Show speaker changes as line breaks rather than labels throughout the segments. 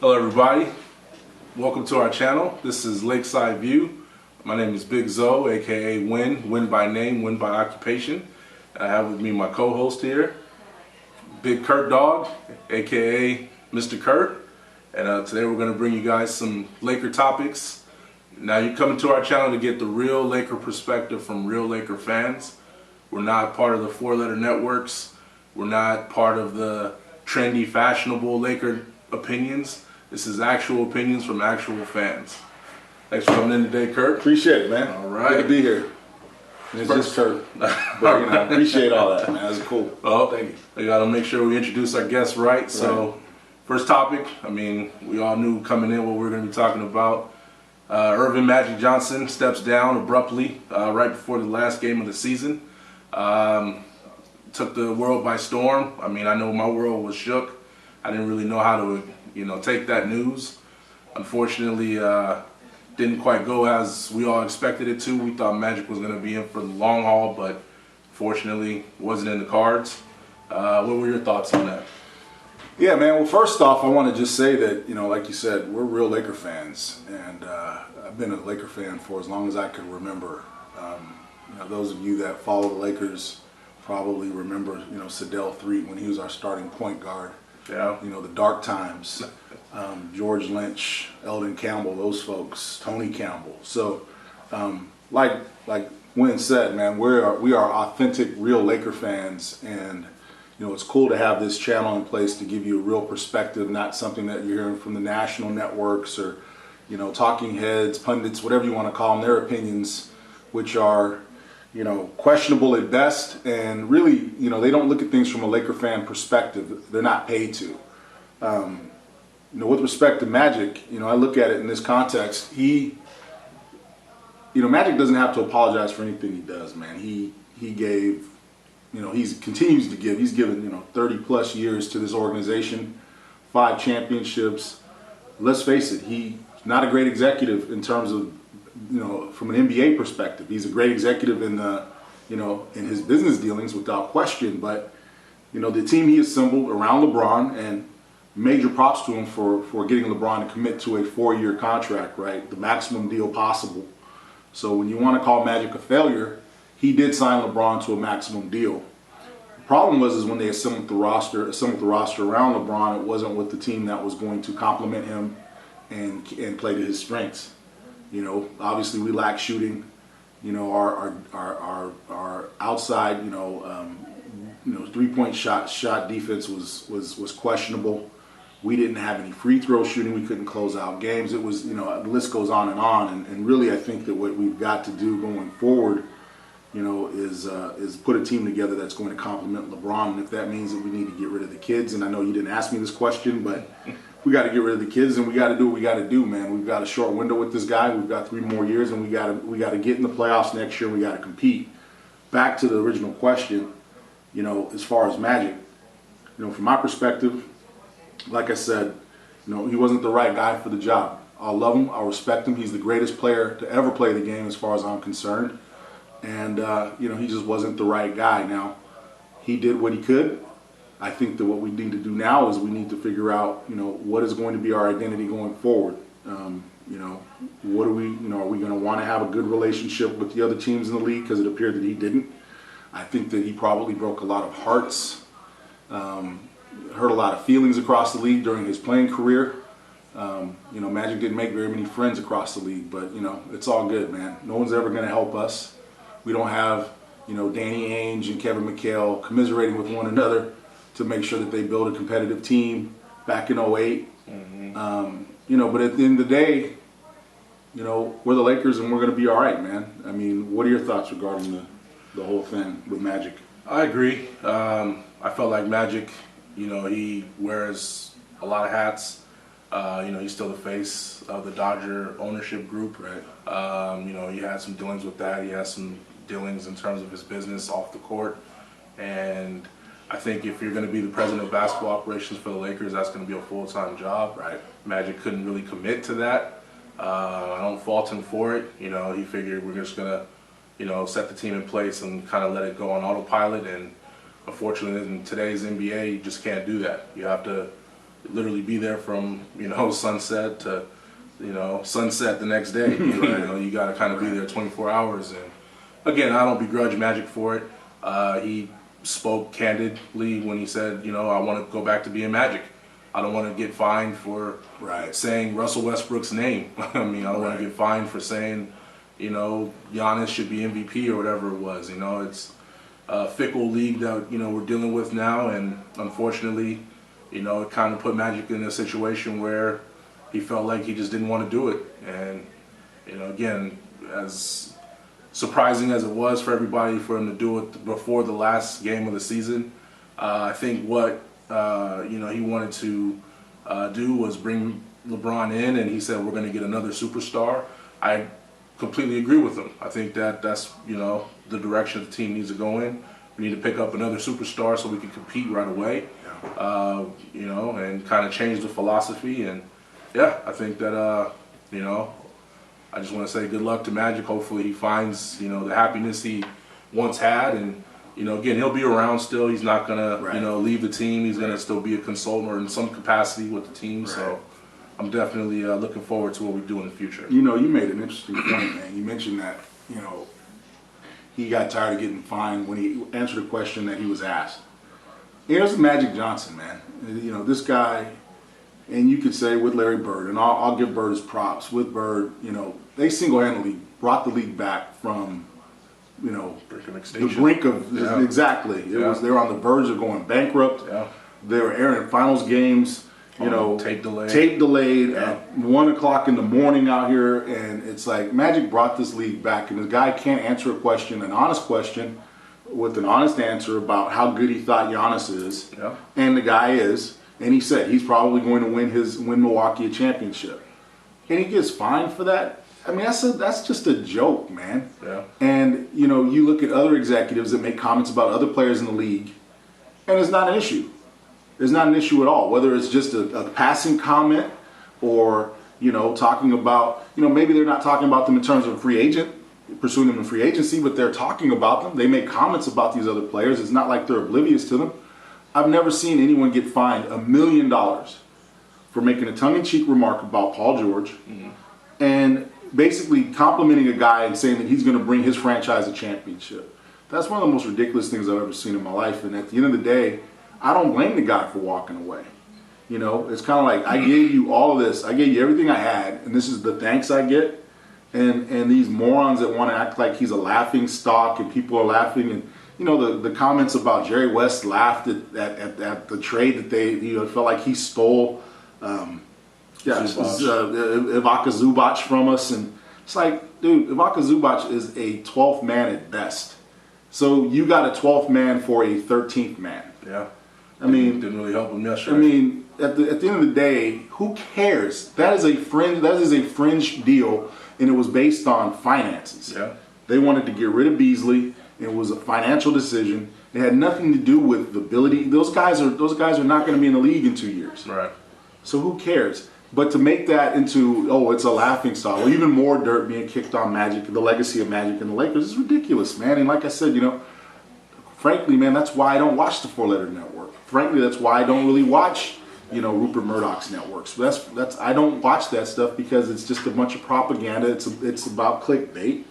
Hello everybody, welcome to our channel. This is Lakeside View. My name is BigZo, aka Win by name, Win by occupation. I have with me my co-host here, Big Kurt Dog, aka Mr. Kurt. And today we're going to bring you guys some Laker topics. Now you're coming to our channel to get the real Laker perspective from real Laker fans. We're not part of the four-letter networks. We're not part of the trendy, fashionable Laker opinions. This is actual opinions from actual fans. Thanks for coming in today, Kurt.
Appreciate it, man.
All right.
Good to be here. It's just Kurt. But, I appreciate all that, man. That's cool.
Oh, thank you. We got to make sure we introduce our guests right. So, first topic, we all knew coming in what we were going to be talking about. Irvin Magic Johnson steps down abruptly right before the last game of the season. Took the world by storm. I know my world was shook. I didn't really know how to, take that news. Unfortunately, didn't quite go as we all expected it to. We thought Magic was going to be in for the long haul, but fortunately, wasn't in the cards. What were your thoughts on that?
Yeah, man. Well, first off, I want to just say that, like you said, we're real Laker fans, and I've been a Laker fan for as long as I can remember. Those of you that follow the Lakers probably remember, Sedell Threet when he was our starting point guard.
Yeah.
The dark times. George Lynch, Eldon Campbell, those folks, Tony Campbell. So, like Wynn said, man, we are authentic, real Laker fans, and it's cool to have this channel in place to give you a real perspective, not something that you're hearing from the national networks or talking heads, pundits, whatever you want to call them, their opinions, which are questionable at best, and really, they don't look at things from a Laker fan perspective. They're not paid to. With respect to Magic, I look at it in this context. Magic doesn't have to apologize for anything he does, man. He gave, he continues to give. He's given, 30 plus years to this organization, 5 championships. Let's face it, he's not a great executive in terms of, from an NBA perspective. He's a great executive in the, in his business dealings without question. But, the team he assembled around LeBron, and major props to him for getting LeBron to commit to a 4-year contract, right? The maximum deal possible. So when you want to call Magic a failure, he did sign LeBron to a maximum deal. The problem is when they assembled the roster around LeBron, it wasn't with the team that was going to complement him and play to his strengths. Obviously we lack shooting. Our outside, 3-point shot defense was questionable. We didn't have any free throw shooting. We couldn't close out games. It was, the list goes on. And really, I think that what we've got to do going forward, is put a team together that's going to complement LeBron. And if that means that we need to get rid of the kids, and I know you didn't ask me this question, but we got to get rid of the kids, and we got to do what we got to do, man. We've got a short window with this guy. We've got 3 more years, and we got to get in the playoffs next year. We got to compete. Back to the original question, as far as Magic, from my perspective, like I said, he wasn't the right guy for the job. I love him. I respect him. He's the greatest player to ever play the game, as far as I'm concerned. And he just wasn't the right guy. Now, he did what he could. I think that what we need to do now is we need to figure out, what is going to be our identity going forward. What are we going to want to have a good relationship with the other teams in the league? Because it appeared that he didn't. I think that he probably broke a lot of hearts, hurt a lot of feelings across the league during his playing career. Magic didn't make very many friends across the league, but, it's all good, man. No one's ever going to help us. We don't have, Danny Ainge and Kevin McHale commiserating with one another to make sure that they build a competitive team back in 08. Mm-hmm. But at the end of the day, we're the Lakers and we're going to be all right, man. What are your thoughts regarding the whole thing with Magic?
I agree. I felt like Magic, he wears a lot of hats. He's still the face of the Dodger ownership group.
Right.
He had some dealings with that. He has some dealings in terms of his business off the court. And I think if you're going to be the president of basketball operations for the Lakers, that's going to be a full-time job.
Right.
Magic couldn't really commit to that. I don't fault him for it. He figured we're just going to, set the team in place and kind of let it go on autopilot. And unfortunately, in today's NBA, you just can't do that. You have to, literally be there from, sunset to, sunset the next day. You got to kind of be there 24 hours. And again, I don't begrudge Magic for it. He spoke candidly when he said, I want to go back to being Magic. I don't want to get fined for saying Russell Westbrook's name. I don't want to get fined for saying, Giannis should be MVP or whatever it was. It's a fickle league that, we're dealing with now. And unfortunately, it kind of put Magic in a situation where he felt like he just didn't want to do it. And, again, as surprising as it was for everybody for him to do it before the last game of the season, I think what he wanted to do was bring LeBron in, and he said we're going to get another superstar. I completely agree with him. I think that's the direction the team needs to go in. We need to pick up another superstar so we can compete right away, and kind of change the philosophy. And I think that I just want to say good luck to Magic. Hopefully he finds the happiness he once had, and again, he'll be around still. He's not gonna leave the team. He's gonna still be a consultant or in some capacity with the team. So I'm definitely looking forward to what we do in the future.
You made an interesting point, man. You mentioned that he got tired of getting fined when he answered a question that he was asked. Here's Magic Johnson, man. This guy, and you could say with Larry Bird, and I'll give Bird his props. With Bird, they single-handedly brought the league back from
brink of extinction.
The brink of exactly. They were on the verge of going bankrupt.
Yeah.
They were airing finals games.
Tape
delayed at 1 o'clock in the morning out here, and it's like Magic brought this league back, and the guy can't answer a question, an honest question, with an honest answer about how good he thought Giannis is, and the guy is, and he said he's probably going to win Milwaukee a championship, and he gets fined for that. That's just a joke, man.
Yeah.
And you look at other executives that make comments about other players in the league, and it's not an issue. It's not an issue at all. Whether it's just a passing comment, or talking about maybe they're not talking about them in terms of a free agent, pursuing them in free agency, but they're talking about them. They make comments about these other players. It's not like they're oblivious to them. I've never seen anyone get fined $1 million for making a tongue-in-cheek remark about Paul George, and basically complimenting a guy and saying that he's going to bring his franchise a championship. That's one of the most ridiculous things I've ever seen in my life. And at the end of the day, I don't blame the guy for walking away. It's kind of like, I gave you all of this. I gave you everything I had, and this is the thanks I get. And these morons that want to act like he's a laughing stock and people are laughing. And, the comments about Jerry West laughed at the trade that they, felt like he stole Ivica Zubac from us. And it's like, dude, Ivica Zubac is a 12th man at best. So you got a 12th man for a 13th man.
Yeah.
Didn't
really help him yesterday.
At the end of the day, who cares? That is a fringe deal, and it was based on finances.
Yeah.
They wanted to get rid of Beasley, and it was a financial decision. It had nothing to do with the ability. Those guys are not going to be in the league in 2 years.
Right.
So who cares? But to make that into, it's a laughing stock, or even more dirt being kicked on Magic, the legacy of Magic and the Lakers, is ridiculous, man. And like I said, frankly, man, that's why I don't watch the Four Letter Network. Frankly, that's why I don't really watch, Rupert Murdoch's networks. That's I don't watch that stuff because it's just a bunch of propaganda. It's about clickbait.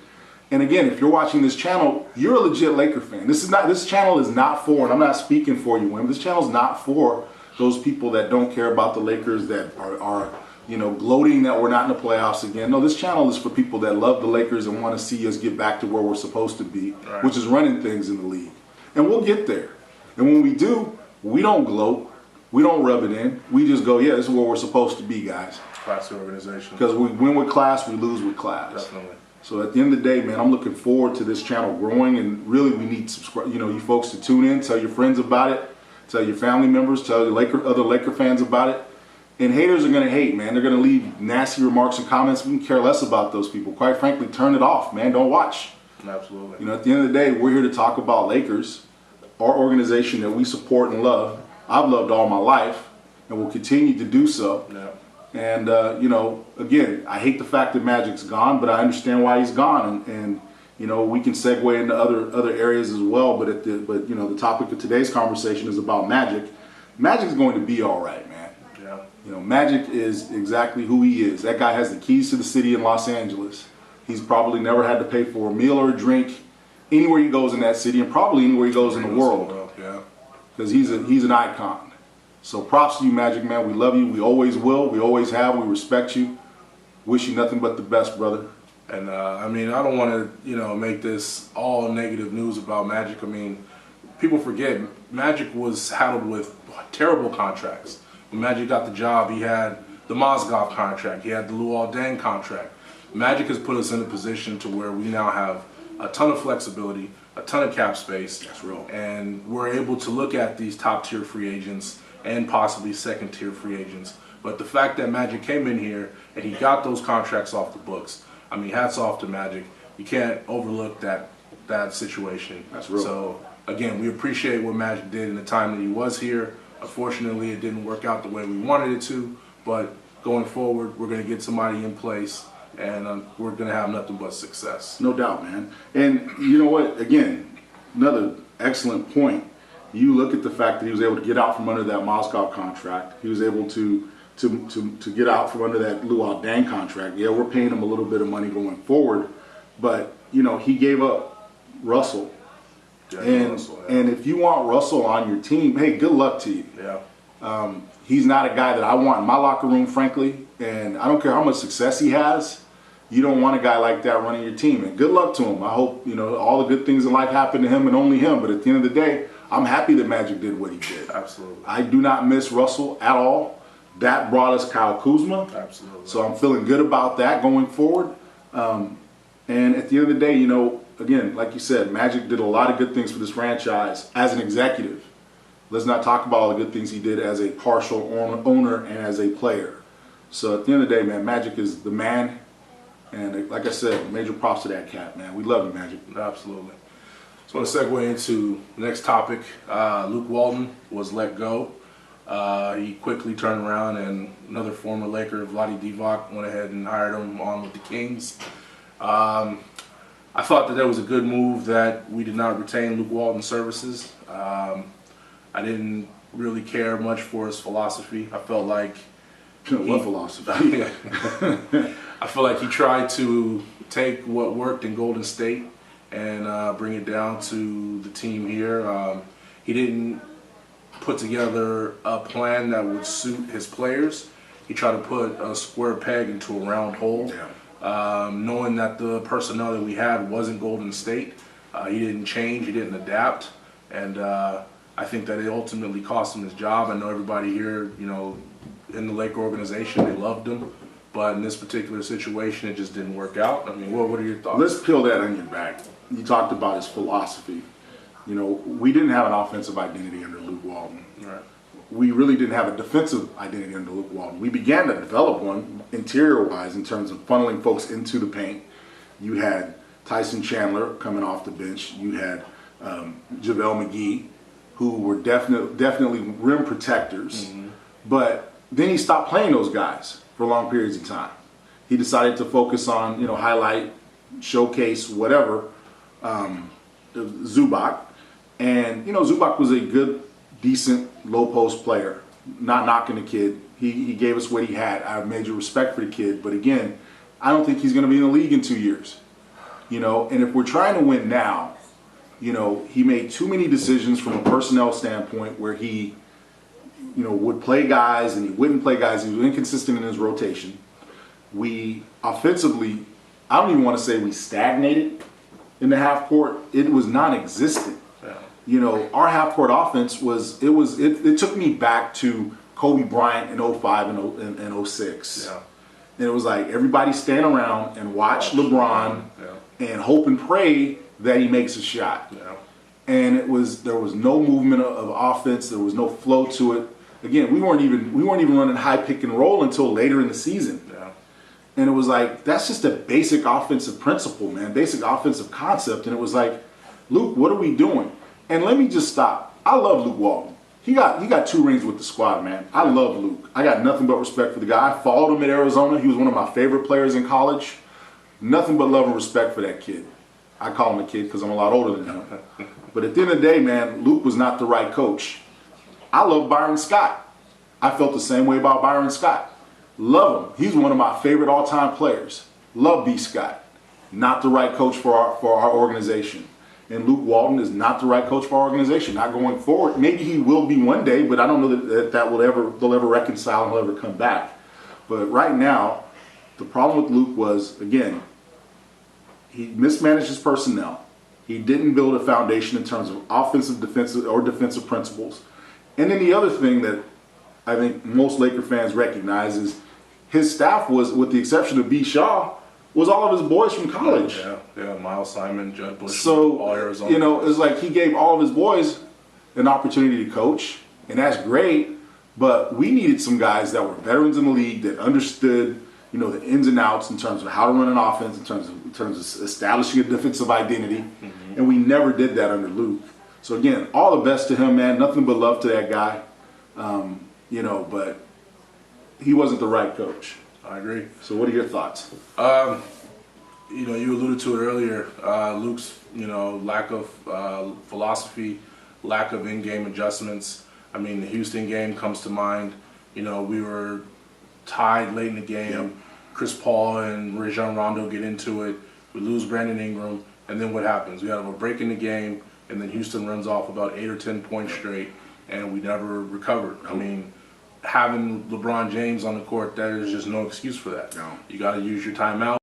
And again, if you're watching this channel, you're a legit Laker fan. This channel is not for, and I'm not speaking for you, Wim. This channel is not for those people that don't care about the Lakers, that are gloating that we're not in the playoffs again. No, this channel is for people that love the Lakers and want to see us get back to where we're supposed to be, which is running things in the league. And we'll get there. And when we do, we don't gloat. We don't rub it in. We just go, this is where we're supposed to be, guys.
Classy organization.
Because we win with class, we lose with class.
Definitely.
So at the end of the day, man, I'm looking forward to this channel growing, and really we need you folks to tune in, tell your friends about it, tell your family members, tell your other Laker fans about it. And haters are going to hate, man. They're going to leave nasty remarks and comments. We can care less about those people. Quite frankly, turn it off, man. Don't watch.
Absolutely.
At the end of the day, we're here to talk about Lakers, our organization that we support and love. I've loved all my life and will continue to do so.
Yeah.
And, again, I hate the fact that Magic's gone, but I understand why he's gone. And we can segue into other areas as well. But the topic of today's conversation is about Magic. Magic's going to be all right, man.
Yeah.
You know, Magic is exactly who he is. That guy has the keys to the city in Los Angeles. He's probably never had to pay for a meal or a drink anywhere he goes in that city, and probably anywhere he goes in the world.
Yeah.
Because he's an icon. So props to you, Magic Man. We love you. We always will. We always have. We respect you. Wish you nothing but the best, brother.
And I mean, I don't want to, make this all negative news about Magic. I mean, people forget Magic was saddled with terrible contracts. When Magic got the job, he had the Mozgov contract. He had the Luke Walton contract. Magic has put us in a position to where we now have a ton of flexibility, a ton of cap space.
That's real.
And we're able to look at these top-tier free agents and possibly second-tier free agents. But the fact that Magic came in here and he got those contracts off the books, I mean, hats off to Magic. You can't overlook that situation.
That's real.
So, again, we appreciate what Magic did in the time that he was here. Unfortunately, it didn't work out the way we wanted it to, but going forward, we're going to get somebody in place, and we're going to have nothing but success.
No doubt, man. And you know what? Again, another excellent point. You look at the fact that he was able to get out from under that Moscow contract. He was able to get out from under that Luke Walton contract. Yeah, we're paying him a little bit of money going forward, but he gave up Russell. And if you want Russell on your team, hey, good luck to you.
Yeah.
He's not a guy that I want in my locker room, frankly, and I don't care how much success he has. You don't want a guy like that running your team, and good luck to him. I hope all the good things in life happen to him and only him. But at the end of the day, I'm happy that Magic did what he did.
Absolutely.
I do not miss Russell at all. That brought us Kyle Kuzma.
Absolutely.
So I'm feeling good about that going forward. And at the end of the day, again, like you said, Magic did a lot of good things for this franchise as an executive. Let's not talk about all the good things he did as a partial owner and as a player. So at the end of the day, man, Magic is the man. And like I said, major props to that cat, man. We love you, Magic.
Absolutely. So I want to segue into the next topic. Luke Walton was let go. He quickly turned around, and another former Laker, Vlade Divac, went ahead and hired him on with the Kings. I thought that was a good move that we did not retain Luke Walton's services. I didn't really care much for his philosophy. I felt like
what philosophy?
I feel like he tried to take what worked in Golden State and bring it down to the team here. He didn't put together a plan that would suit his players. He tried to put a square peg into a round hole.
Yeah.
Knowing that the personnel that we had wasn't Golden State, he didn't change, he didn't adapt, and I think that it ultimately cost him his job. I know everybody here, in the Laker organization, they loved him, but in this particular situation, it just didn't work out. I mean, what are your thoughts?
Let's peel that onion back. You talked about his philosophy. We didn't have an offensive identity under Luke Walton.
Right.
We really didn't have a defensive identity under Luke Walton. We began to develop one interior-wise in terms of funneling folks into the paint. You had Tyson Chandler coming off the bench. You had JaVale McGee, who were definitely rim protectors. Mm-hmm. But then he stopped playing those guys for long periods of time. He decided to focus on, highlight, showcase, whatever, Zubac. And, Zubac was a good, decent, low-post player. Not knocking the kid. He gave us what he had. I have major respect for the kid. But again, I don't think he's going to be in the league in 2 years. And if we're trying to win now, he made too many decisions from a personnel standpoint where he, would play guys and he wouldn't play guys. He was inconsistent in his rotation. We offensively, I don't even want to say we stagnated in the half court. It was non-existent. Yeah. Our half court offense it took me back to Kobe Bryant in 05 and 06.
Yeah.
And it was like everybody stand around and watch LeBron and hope and pray that he makes a shot.
Yeah.
And there was no movement of offense. There was no flow to it. Again, we weren't even running high pick and roll until later in the season.
Yeah.
And it was like, that's just a basic offensive principle, man, basic offensive concept. And it was like, Luke, what are we doing? And let me just stop. I love Luke Walton. He got 2 rings with the squad, man. I love Luke. I got nothing but respect for the guy. I followed him at Arizona. He was one of my favorite players in college. Nothing but love and respect for that kid. I call him a kid because I'm a lot older than him. But at the end of the day, man, Luke was not the right coach. I love Byron Scott. I felt the same way about Byron Scott. Love him. He's one of my favorite all-time players. Love B. Scott. Not the right coach for our organization. And Luke Walton is not the right coach for our organization. Not going forward. Maybe he will be one day, but I don't know that they'll ever reconcile and will ever come back. But right now, the problem with Luke was, again, he mismanaged his personnel. He didn't build a foundation in terms of offensive, defensive principles. And then the other thing that I think most Laker fans recognize is his staff was, with the exception of B. Shaw, was all of his boys from college.
Yeah, Miles Simon, Judd Bush,
so,
all Arizona.
It's like he gave all of his boys an opportunity to coach, and that's great, but we needed some guys that were veterans in the league that understood, the ins and outs in terms of how to run an offense, in terms of establishing a defensive identity, and we never did that under Luke. So again, all the best to him, man. Nothing but love to that guy. But he wasn't the right coach.
I agree.
So what are your thoughts?
You alluded to it earlier. Luke's, lack of philosophy, lack of in-game adjustments. I mean, the Houston game comes to mind. We were tied late in the game.
Yep.
Chris Paul and Rajon Rondo get into it. We lose Brandon Ingram, and then what happens? We have a break in the game, and then Houston runs off about 8 or 10 points straight, and we never recovered. I mean, having LeBron James on the court, there is just no excuse for that.
No.
You got to use your timeout.